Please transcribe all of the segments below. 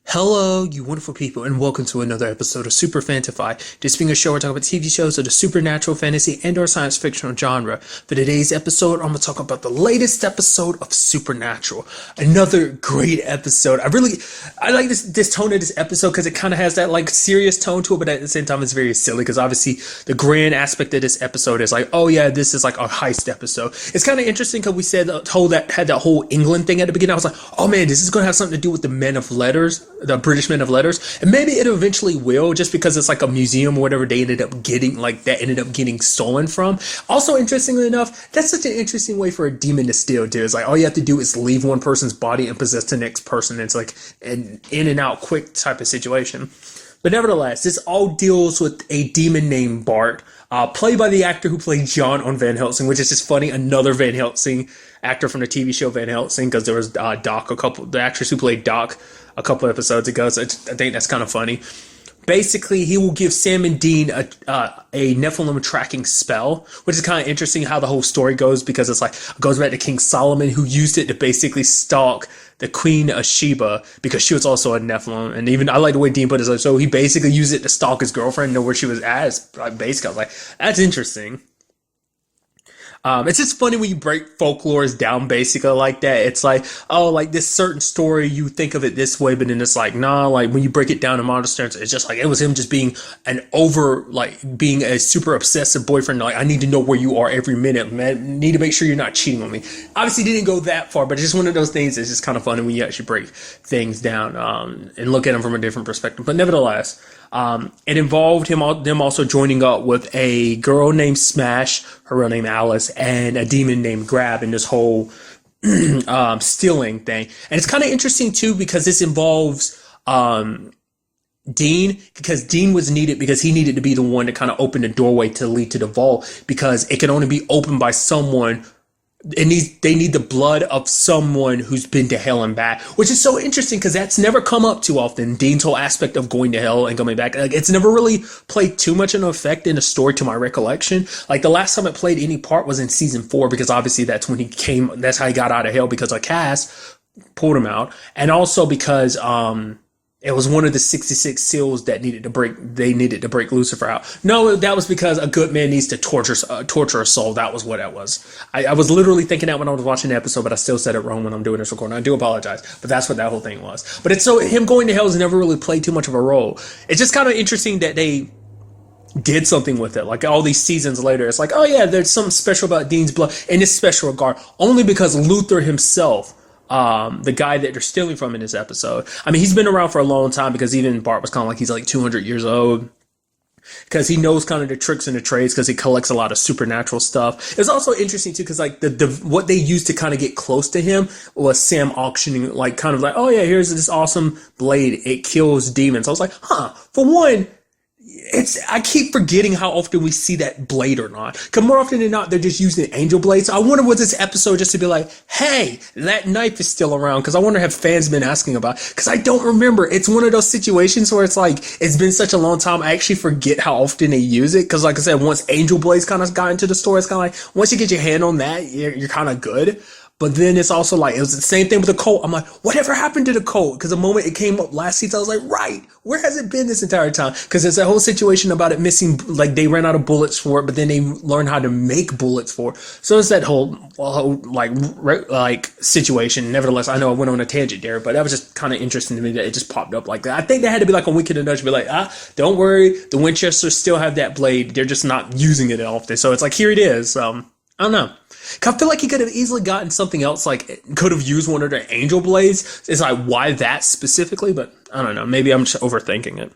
Hello, you wonderful people, and welcome to another episode of Super-Fanta-Fi. This being a show where I talk about TV shows of the supernatural, fantasy, and or science fictional genre. For today's episode, I'm going to talk about the latest episode of Supernatural. Another great episode. I like this tone of this episode because it kind of has that like serious tone to it, but at the same time it's very silly because obviously the grand aspect of this episode is like, oh yeah, this is like a heist episode. It's kind of interesting because we said had that whole England thing at the beginning. I was like, oh man, this is going to have something to do with the men of letters, the British men of letters, and maybe it eventually will, just because it's like a museum or whatever they ended up getting, like that ended up getting stolen from. Also, interestingly enough, that's such an interesting way for a demon to steal too. It's like all you have to do is leave one person's body and possess the next person. It's like an in and out quick type of situation. But nevertheless, this all deals with a demon named Bart, played by the actor who played John on Van Helsing, which is just funny. Another Van Helsing actor from the TV show Van Helsing, because there was the actress who played Doc a couple episodes ago. So I think that's kind of funny. Basically, he will give Sam and Dean a Nephilim tracking spell, which is kind of interesting how the whole story goes, because it's like it goes back to King Solomon, who used it to basically stalk the Queen of Sheba because she was also a Nephilim. And even I like the way Dean put it, so he basically used it to stalk his girlfriend, know where she was at. It's like basically, I was like, that's interesting. It's just funny when you break folklores down basically like that. It's like, oh, like this certain story, you think of it this way, but then it's like, nah, like when you break it down in modern terms, it's just like, it was him just being being a super obsessive boyfriend. Like, I need to know where you are every minute, man. Need to make sure you're not cheating on me. Obviously, didn't go that far, but it's just one of those things that's just kind of funny when you actually break things down, and look at them from a different perspective. But nevertheless, it involved them also joining up with a girl named Smash, her real name Alice, and a demon named Grab in this whole stealing thing. And it's kind of interesting too because this involves Dean, because Dean was needed because he needed to be the one to kind of open the doorway to lead to the vault, because it can only be opened by someone. They need the blood of someone who's been to hell and back, which is so interesting because that's never come up too often. Dean's whole aspect of going to hell and coming back, like, it's never really played too much of an effect in the story to my recollection. Like the last time it played any part was in season 4, because obviously that's when that's how he got out of hell, because Cass pulled him out, and also because it was one of the 66 seals that they needed to break Lucifer out. No, that was because a good man needs to torture a soul. That was what that was. I was literally thinking that when I was watching the episode, but I still said it wrong when I'm doing this recording. I do apologize, but that's what that whole thing was. But it's so, him going to hell has never really played too much of a role. It's just kind of interesting that they did something with it. Like all these seasons later, it's like, oh yeah, there's something special about Dean's blood in this special regard, only because Luther himself, the guy that they're stealing from in this episode. I mean, he's been around for a long time, because even Bart was kind of like, he's like 200 years old, because he knows kind of the tricks and the trades, because he collects a lot of supernatural stuff. It's also interesting too, because like the what they used to kind of get close to him was Sam auctioning, like kind of like, oh yeah, here's this awesome blade. It kills demons. I was like, huh, for one, I keep forgetting how often we see that blade or not. Because more often than not, they're just using angel blades. So I wonder what this episode just to be like, hey, that knife is still around. Because I wonder have fans been asking about it. Because I don't remember. It's one of those situations where it's like, it's been such a long time, I actually forget how often they use it. Because like I said, once angel blades kind of got into the store, it's kind of like, once you get your hand on that, you're kind of good. But then it's also like, it was the same thing with the Colt. I'm like, whatever happened to the Colt? Because the moment it came up last season, I was like, right, where has it been this entire time? Because there's a whole situation about it missing, like they ran out of bullets for it, but then they learned how to make bullets for it. So it's that whole like situation. Nevertheless, I know I went on a tangent there, but that was just kind of interesting to me that it just popped up like that. I think that had to be like a wink and a nudge to be like, don't worry, the Winchesters still have that blade. They're just not using it often. So it's like, here it is. I don't know. I feel like he could have easily gotten something else, like could have used one of their angel blades. It's like, why that specifically? But I don't know. Maybe I'm just overthinking it.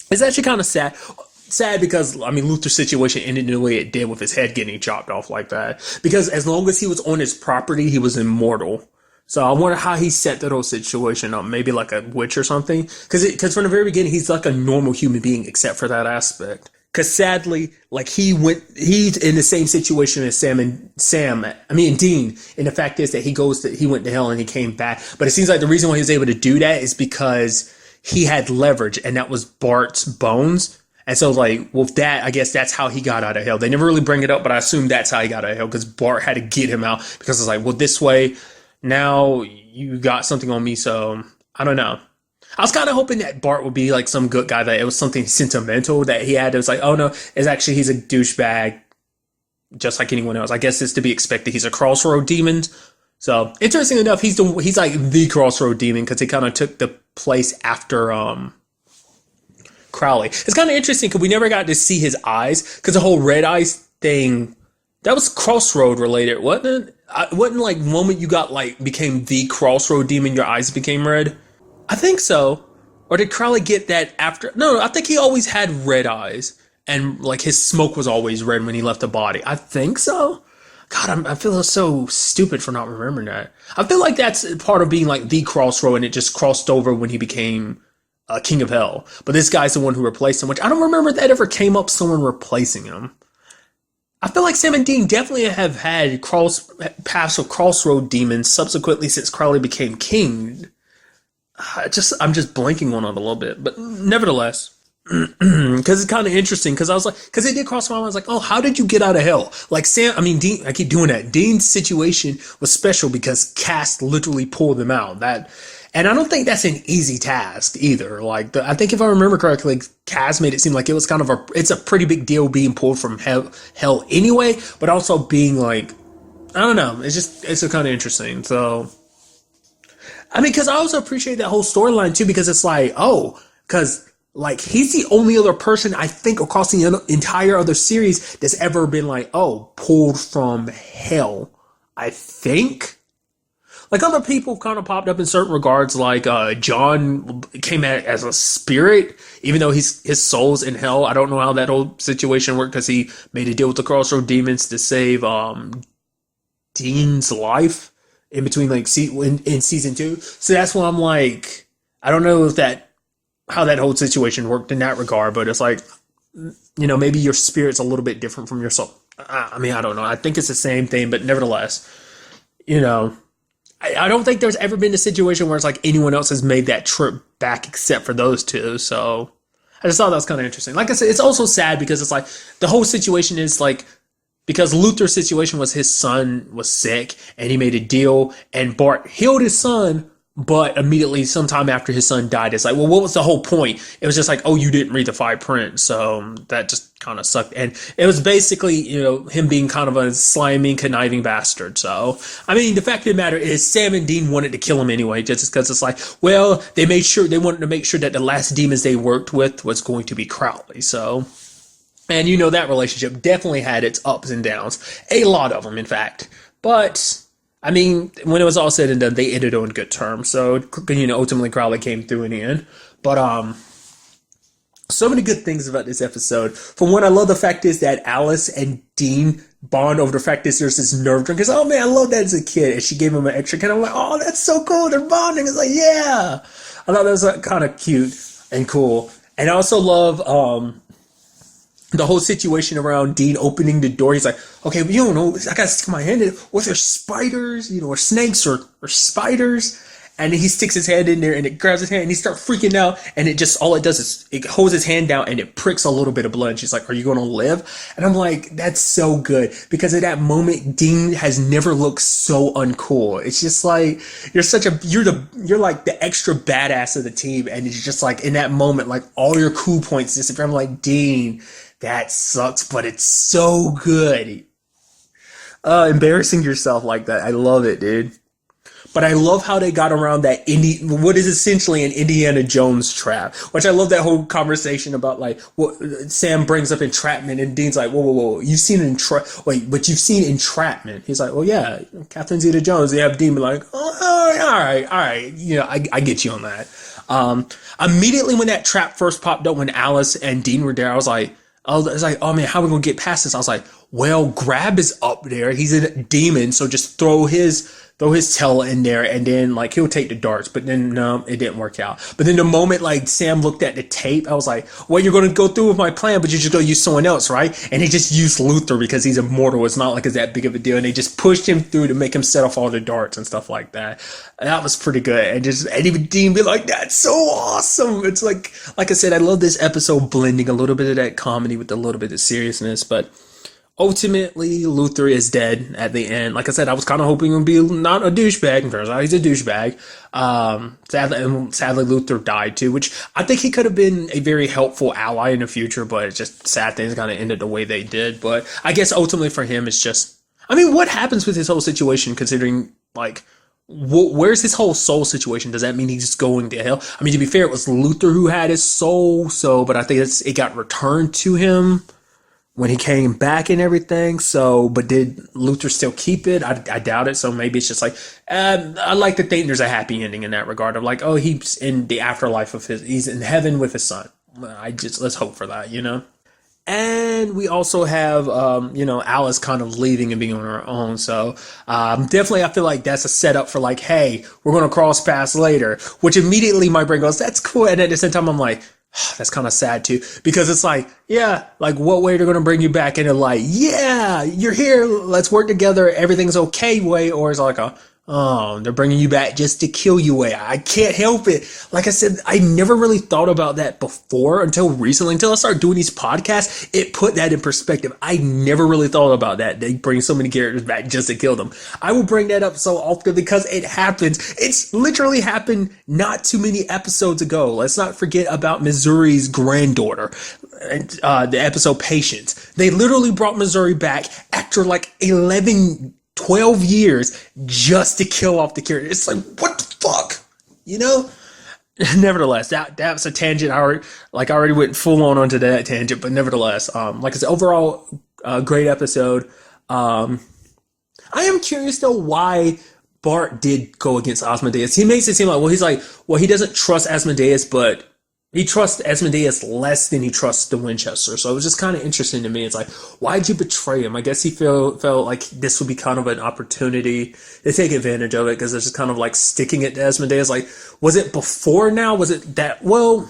It's actually kind of sad. Sad because, I mean, Luther's situation ended the way it did with his head getting chopped off like that. Because as long as he was on his property, he was immortal. So I wonder how he set that whole situation up. Maybe like a witch or something. Because from the very beginning, he's like a normal human being except for that aspect. Because sadly, like he's in the same situation as Dean. And the fact is that he went to hell and he came back. But it seems like the reason why he was able to do that is because he had leverage, and that was Bart's bones. And so, like, with that, I guess that's how he got out of hell. They never really bring it up, but I assume that's how he got out of hell, because Bart had to get him out, because it's like, well, this way, now you got something on me, so I don't know. I was kind of hoping that Bart would be like some good guy, that it was something sentimental that he had. It was like, oh no, it's actually he's a douchebag, just like anyone else. I guess it's to be expected. He's a crossroad demon. So interesting enough, he's like the crossroad demon because he kind of took the place after Crowley. It's kind of interesting because we never got to see his eyes because the whole red eyes thing that was crossroad related, wasn't it? Wasn't like the moment you got like became the crossroad demon, your eyes became red. I think so. Or did Crowley get that after? No, I think he always had red eyes, and like his smoke was always red when he left the body. I think so. God, I feel so stupid for not remembering that. I feel like that's part of being like the crossroad, and it just crossed over when he became King of Hell. But this guy's the one who replaced him, which I don't remember that ever came up. Someone replacing him. I feel like Sam and Dean definitely have had paths of crossroad demons subsequently since Crowley became king. I'm just blanking on it a little bit, but nevertheless, because it's kind of interesting. Because I was like, because it did cross my mind. I was like, oh, how did you get out of hell? Like Dean. I keep doing that. Dean's situation was special because Cass literally pulled them out. And I don't think that's an easy task either. Like, I think if I remember correctly, Cass made it seem like it was kind of it's a pretty big deal being pulled from hell anyway, but also being like, I don't know. It's kind of interesting. So. I mean, because I also appreciate that whole storyline too, because it's like, oh, because like he's the only other person I think across the entire other series that's ever been like, oh, pulled from hell. I think. Like other people kind of popped up in certain regards, like John came at as a spirit, even though his soul's in hell. I don't know how that whole situation worked because he made a deal with the Crossroad Demons to save Dean's life in between like in season 2. So that's why I'm like, I don't know how that whole situation worked in that regard, but it's like, maybe your spirit's a little bit different from your soul. I mean, I don't know. I think it's the same thing, but nevertheless, I don't think there's ever been a situation where it's like anyone else has made that trip back except for those two. So I just thought that was kind of interesting. Like I said, it's also sad because it's like the whole situation is like, because Luther's situation was his son was sick and he made a deal and Bart healed his son, but immediately sometime after his son died, it's like, well, what was the whole point? It was just like, oh, you didn't read the fine print. So that just kind of sucked. And it was basically, him being kind of a slimy, conniving bastard. So, I mean, the fact of the matter is Sam and Dean wanted to kill him anyway, just because it's like, well, they wanted to make sure that the last demons they worked with was going to be Crowley. So, and that relationship definitely had its ups and downs. A lot of them, in fact. But, I mean, when it was all said and done, they ended on good terms. So, ultimately Crowley came through in the end. But, so many good things about this episode. For one, I love the fact is that Alice and Dean bond over the fact that there's this nerve drink. Because, oh man, I love that as a kid. And she gave him an extra kind of like, oh, that's so cool. They're bonding. It's like, yeah. I thought that was kind of cute and cool. And I also love, the whole situation around Dean opening the door. He's like, okay, but you don't know, I gotta stick my hand in. Was there spiders, or snakes or spiders? And he sticks his hand in there and it grabs his hand and he starts freaking out. And it just, all it does is it holds his hand down and it pricks a little bit of blood. She's like, are you going to live? And I'm like, that's so good. Because at that moment, Dean has never looked so uncool. It's just like, you're like the extra badass of the team. And it's just like in that moment, like all your cool points disappear. I'm like, Dean, that sucks, but it's so good. Embarrassing yourself like that. I love it, dude. But I love how they got around that what is essentially an Indiana Jones trap, which I love that whole conversation about like what Sam brings up entrapment and Dean's like, whoa, you've seen but you've seen entrapment. He's like, well, yeah, Catherine Zeta-Jones. They have Dean be like, oh, all right. I get you on that. Immediately when that trap first popped up, when Alice and Dean were there, I was like, oh man, how are we gonna get past this? I was like, well, Grab is up there. He's a demon, so just throw his tail in there, and then like he'll take the darts. But then no, it didn't work out. But then the moment like Sam looked at the tape, I was like, well, you're gonna go through with my plan, but you're just gonna use someone else, right? And he just used Luther because he's immortal. It's not like it's that big of a deal, and they just pushed him through to make him set off all the darts and stuff like that. And that was pretty good. And even Dean be like, that's so awesome. It's like I said, I love this episode blending a little bit of that comedy with a little bit of seriousness, but ultimately, Luther is dead at the end. Like I said, I was kind of hoping it would be not a douchebag. And turns out he's a douchebag. Sadly, Luther died too, which I think he could have been a very helpful ally in the future, but it's just sad things kind of ended the way they did. But I guess ultimately for him, it's just, I mean, what happens with his whole situation considering, like, where's his whole soul situation? Does that mean he's just going to hell? I mean, to be fair, it was Luther who had his soul, but I think it got returned to him when he came back and everything. So, but did Luther still keep it? I doubt it. So maybe it's just like, I like to think there's a happy ending in that regard of like, oh, he's in the afterlife he's in heaven with his son. Let's hope for that, you know? And we also have, Alice kind of leaving and being on her own. So, definitely I feel like that's a setup for like, hey, we're going to cross paths later, which immediately my brain goes, that's cool. And at the same time, I'm like, that's kind of sad too, because it's like, yeah, like what way they're going to bring you back into like, yeah, you're here. Let's work together. Everything's okay way. Or it's like they're bringing you back just to kill you way. I can't help it. Like I said, I never really thought about that before until recently, until I started doing these podcasts. It put that in perspective. I never really thought about that. They bring so many characters back just to kill them. I will bring that up so often because it happens. It's literally happened not too many episodes ago. Let's not forget about Missouri's granddaughter, the episode Patience. They literally brought Missouri back after like 12 years just to kill off the character. It's like, what the fuck? You know? Nevertheless, that's a tangent. I already went full on onto that tangent, but nevertheless, like I said, overall, great episode. I am curious though why Bart did go against Asmodeus. He makes it seem like, he doesn't trust Asmodeus, but he trusts Asmodeus less than he trusts the Winchester. So it was just kind of interesting to me. It's like, why'd you betray him? I guess he felt like this would be kind of an opportunity to take advantage of it because it's just kind of like sticking it to Asmodeus. Like, was it before now? Was it that? Well,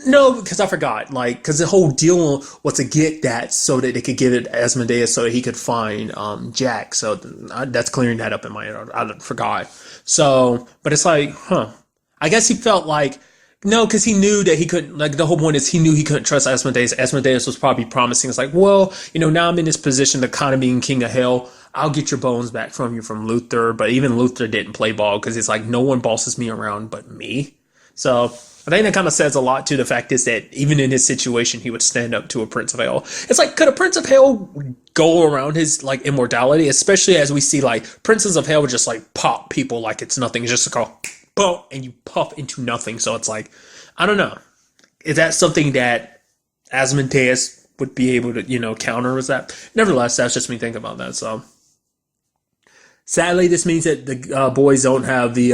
no, because I forgot. Like, because the whole deal was to get that so that they could give it to Asmodeus so that he could find Jack. So that's clearing that up in my head. I forgot. So, but it's like, I guess he felt like, no, because he knew that he couldn't, like, the whole point is he knew he couldn't trust Asmodeus. Asmodeus was probably promising, it's like, well, now I'm in this position to kind of being king of hell. I'll get your bones back from you from Luther. But even Luther didn't play ball because it's like, no one bosses me around but me. So I think that kind of says a lot to the fact is that even in his situation, he would stand up to a Prince of Hell. It's like, could a Prince of Hell go around his, like, immortality? Especially as we see, like, Princes of Hell would just, like, pop people like it's nothing. It's just a call. Boom, and you puff into nothing. So it's like, I don't know. Is that something that Asmodeus would be able to, counter? Was that? Nevertheless, that's just me thinking about that. So sadly, this means that the boys don't have the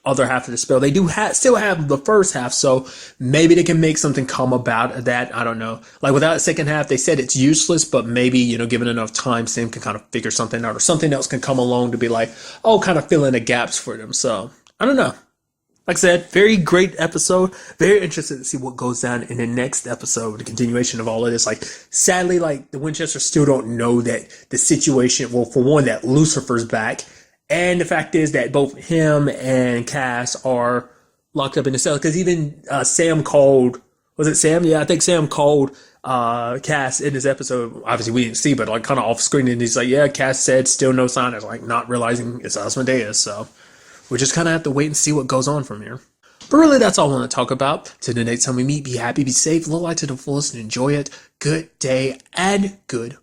other half of the spell. They do still have the first half, so maybe they can make something come about that. I don't know. Like without the second half, they said it's useless, but maybe, given enough time, Sam can kind of figure something out or something else can come along to be like, kind of fill in the gaps for them. So I don't know. Like I said, very great episode. Very interested to see what goes down in the next episode, the continuation of all of this. Like, sadly, like, the Winchesters still don't know that the situation, well, for one, that Lucifer's back. And the fact is that both him and Cass are locked up in the cell. Because even Sam called, was it Sam? Yeah, I think Sam called Cass in this episode. Obviously, we didn't see, but like kind of off screen. And he's like, yeah, Cass said still no sign. It's like not realizing it's Asmodeus. So we just kind of have to wait and see what goes on from here. But really, that's all I want to talk about. Till the next time we meet, be happy, be safe, live life to the fullest, and enjoy it. Good day and good